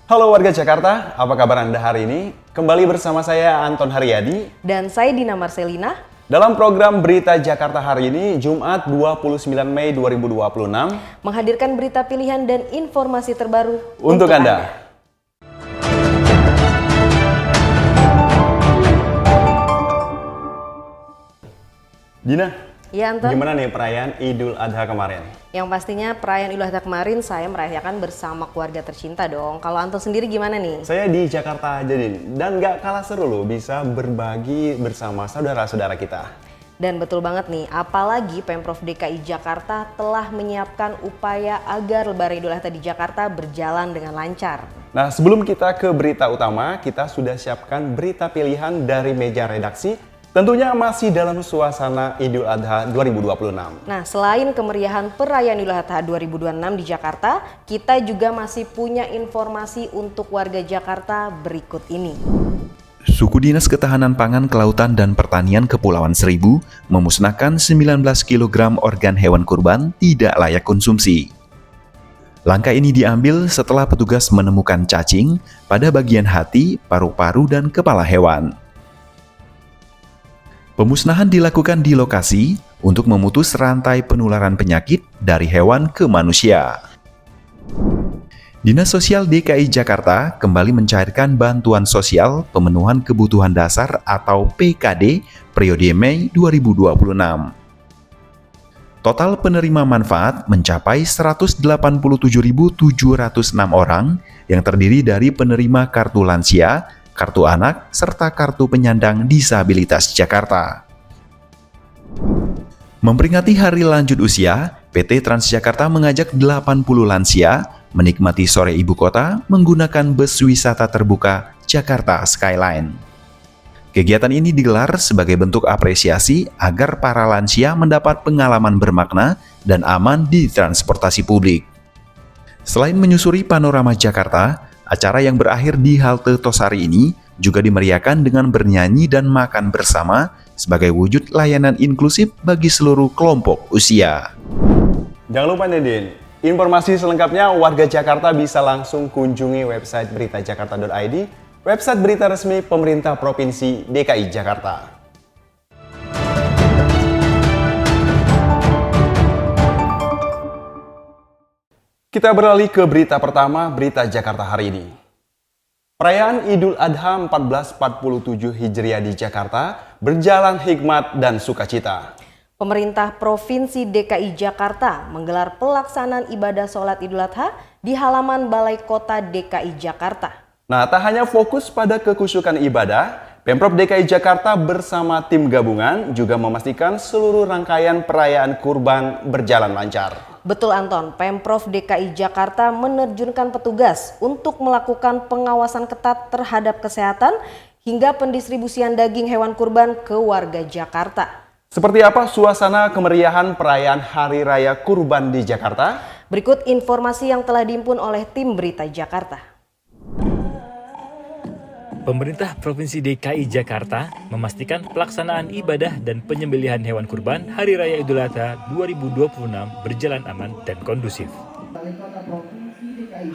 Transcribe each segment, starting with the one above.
Halo warga Jakarta, apa kabar Anda hari ini? Kembali bersama saya Anton Haryadi Dan saya Dina Marcelina. dalam program Berita Jakarta hari ini, Jumat 29 Mei 2026. Menghadirkan berita pilihan dan informasi terbaru Untuk Anda. Dina, Ya Anton, gimana nih perayaan Idul Adha kemarin? yang pastinya perayaan Idul Adha kemarin saya merayakan bersama keluarga tercinta dong. Kalau Anton sendiri gimana nih? Saya di Jakarta aja nih, dan gak kalah seru loh bisa berbagi bersama saudara-saudara kita. Dan betul banget nih, apalagi Pemprov DKI Jakarta telah menyiapkan upaya agar Lebaran Idul Adha di Jakarta berjalan dengan lancar. Nah, sebelum kita ke berita utama, kita sudah siapkan berita pilihan dari meja redaksi. Tentunya masih dalam suasana Idul Adha 2026. Nah, selain kemeriahan perayaan Idul Adha 2026 di Jakarta, kita juga masih punya informasi untuk warga Jakarta berikut ini. Suku Dinas Ketahanan Pangan, Kelautan, dan Pertanian Kepulauan Seribu memusnahkan 19 kg organ hewan kurban tidak layak konsumsi. Langkah ini diambil setelah petugas menemukan cacing pada bagian hati, paru-paru, dan kepala hewan. Pemusnahan dilakukan di lokasi untuk memutus rantai penularan penyakit dari hewan ke manusia. Dinas Sosial DKI Jakarta kembali mencairkan bantuan sosial pemenuhan kebutuhan dasar atau PKD periode Mei 2026. Total penerima manfaat mencapai 187.706 orang yang terdiri dari penerima kartu lansia, kartu anak, serta kartu penyandang disabilitas Jakarta. Memperingati Hari Lanjut Usia, PT Transjakarta mengajak 80 lansia menikmati sore ibu kota menggunakan bus wisata terbuka Jakarta Skyline. Kegiatan ini digelar sebagai bentuk apresiasi agar para lansia mendapat pengalaman bermakna dan aman di transportasi publik. Selain menyusuri panorama Jakarta, acara yang berakhir di halte Tosari ini juga dimeriahkan dengan bernyanyi dan makan bersama sebagai wujud layanan inklusif bagi seluruh kelompok usia. Jangan lupa nih Din, informasi selengkapnya warga Jakarta bisa langsung kunjungi website beritajakarta.id, website berita resmi pemerintah Provinsi DKI Jakarta. Kita beralih ke berita pertama, berita Jakarta hari ini. Perayaan Idul Adha 1447 Hijriah di Jakarta berjalan hikmat dan sukacita. Pemerintah Provinsi DKI Jakarta menggelar pelaksanaan ibadah sholat Idul Adha di halaman Balai Kota DKI Jakarta. Nah, tak hanya fokus pada kekhusyukan ibadah, Pemprov DKI Jakarta bersama tim gabungan juga memastikan seluruh rangkaian perayaan kurban berjalan lancar. Betul Anton, Pemprov DKI Jakarta menerjunkan petugas untuk melakukan pengawasan ketat terhadap kesehatan hingga pendistribusian daging hewan kurban ke warga Jakarta. Seperti apa suasana kemeriahan perayaan Hari Raya Kurban di Jakarta? Berikut informasi yang telah dihimpun oleh tim Berita Jakarta. Pemerintah Provinsi DKI Jakarta memastikan pelaksanaan ibadah dan penyembelihan hewan kurban Hari Raya Idul Adha 2026 berjalan aman dan kondusif.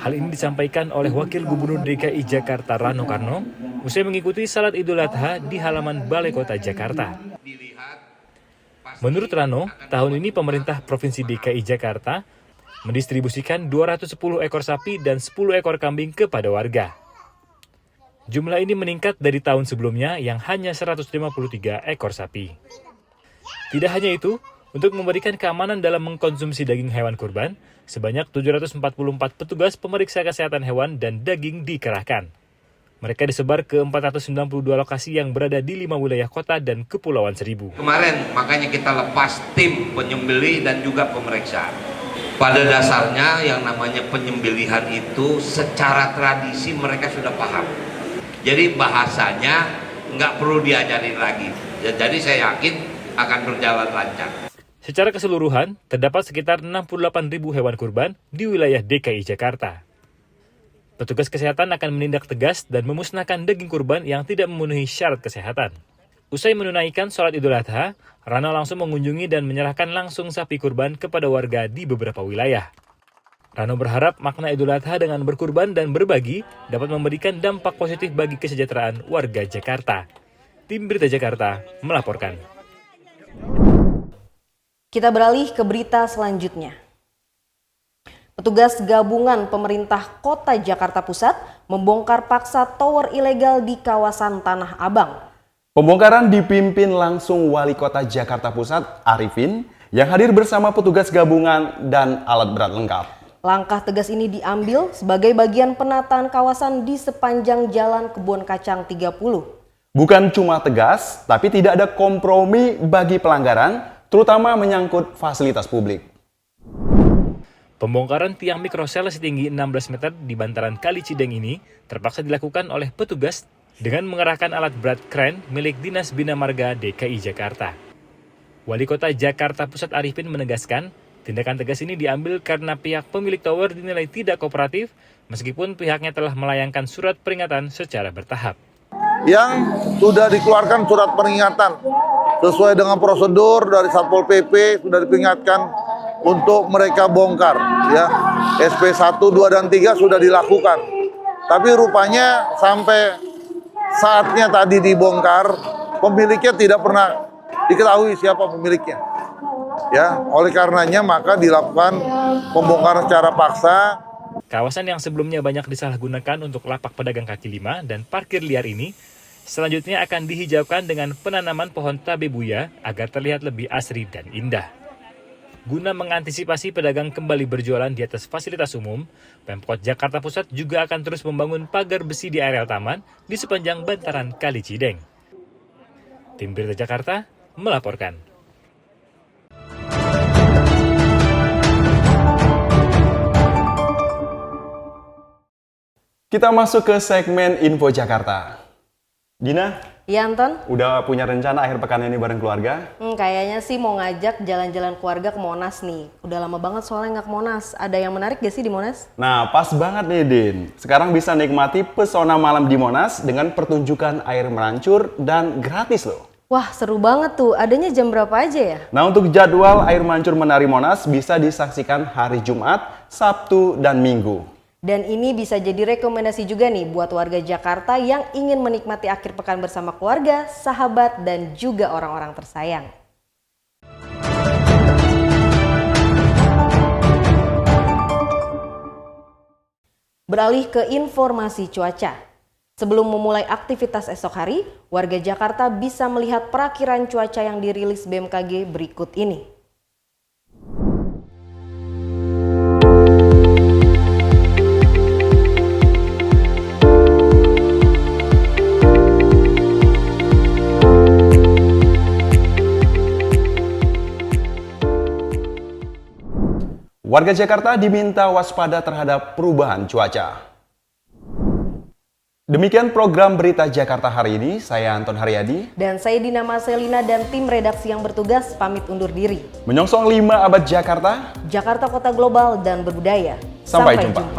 Hal ini disampaikan oleh Wakil Gubernur DKI Jakarta Rano Karno usai mengikuti salat Idul Adha di halaman Balai Kota Jakarta. Menurut Rano, tahun ini pemerintah Provinsi DKI Jakarta mendistribusikan 210 ekor sapi dan 10 ekor kambing kepada warga. Jumlah ini meningkat dari tahun sebelumnya yang hanya 153 ekor sapi. Tidak hanya itu, untuk memberikan keamanan dalam mengkonsumsi daging hewan kurban, sebanyak 744 petugas pemeriksa kesehatan hewan dan daging dikerahkan. Mereka disebar ke 492 lokasi yang berada di 5 wilayah kota dan Kepulauan Seribu. Kemarin makanya kita lepas tim penyembelih dan juga pemeriksa. Pada dasarnya yang namanya penyembelihan itu secara tradisi mereka sudah paham. Jadi bahasanya nggak perlu diajarin lagi. Jadi saya yakin akan berjalan lancar. Secara keseluruhan, terdapat sekitar 68.000 hewan kurban di wilayah DKI Jakarta. Petugas kesehatan akan menindak tegas dan memusnahkan daging kurban yang tidak memenuhi syarat kesehatan. Usai menunaikan sholat Idul Adha, Rano langsung mengunjungi dan menyerahkan langsung sapi kurban kepada warga di beberapa wilayah. Rano berharap makna Idul Adha dengan berkurban dan berbagi dapat memberikan dampak positif bagi kesejahteraan warga Jakarta. Tim Berita Jakarta melaporkan. Kita beralih ke berita selanjutnya. Petugas gabungan pemerintah Kota Jakarta Pusat membongkar paksa tower ilegal di kawasan Tanah Abang. Pembongkaran dipimpin langsung Wali Kota Jakarta Pusat, Arifin, yang hadir bersama petugas gabungan dan alat berat lengkap. Langkah tegas ini diambil sebagai bagian penataan kawasan di sepanjang Jalan Kebon Kacang 30. Bukan cuma tegas, tapi tidak ada kompromi bagi pelanggaran, terutama menyangkut fasilitas publik. Pembongkaran tiang mikrosel setinggi 16 meter di bantaran Kali Cideng ini terpaksa dilakukan oleh petugas dengan mengerahkan alat berat kren milik Dinas Bina Marga DKI Jakarta. Wali Kota Jakarta Pusat Arifin menegaskan, tindakan tegas ini diambil karena pihak pemilik tower dinilai tidak kooperatif meskipun pihaknya telah melayangkan surat peringatan secara bertahap. Yang sudah dikeluarkan surat peringatan sesuai dengan prosedur dari Satpol PP sudah diperingatkan untuk mereka bongkar, ya. SP 1, 2, dan 3 sudah dilakukan. Tapi rupanya sampai saatnya tadi dibongkar, pemiliknya tidak pernah diketahui siapa pemiliknya. Ya, oleh karenanya maka dilakukan pembongkaran secara paksa. Kawasan yang sebelumnya banyak disalahgunakan untuk lapak pedagang kaki lima dan parkir liar ini selanjutnya akan dihijaukan dengan penanaman pohon tabebuya agar terlihat lebih asri dan indah. Guna mengantisipasi pedagang kembali berjualan di atas fasilitas umum, Pemkot Jakarta Pusat juga akan terus membangun pagar besi di areal taman di sepanjang bantaran Kali Cideng. Tim Berita Jakarta melaporkan. Kita masuk ke segmen Info Jakarta. Dina, Iya Anton? udah punya rencana akhir pekan ini bareng keluarga? Kayaknya sih mau ngajak jalan-jalan keluarga ke Monas nih. Udah lama banget soalnya nggak ke Monas. Ada yang menarik gak sih di Monas? Nah, pas banget nih, Din. Sekarang bisa nikmati pesona malam di Monas dengan pertunjukan air merancur dan gratis loh. Wah seru banget tuh. Adanya jam berapa aja ya? Nah, untuk jadwal air mancur menari Monas bisa disaksikan hari Jumat, Sabtu, dan Minggu. Dan ini bisa jadi rekomendasi juga nih buat warga Jakarta yang ingin menikmati akhir pekan bersama keluarga, sahabat, dan juga orang-orang tersayang. Beralih ke informasi cuaca. Sebelum memulai aktivitas esok hari, warga Jakarta bisa melihat perakiran cuaca yang dirilis BMKG berikut ini. Warga Jakarta diminta waspada terhadap perubahan cuaca. Demikian program Berita Jakarta hari ini. Saya Anton Haryadi. Dan saya Dina Marcelina dan tim redaksi yang bertugas pamit undur diri. Menyongsong 5 abad Jakarta. Jakarta Kota Global dan Berbudaya. Sampai jumpa.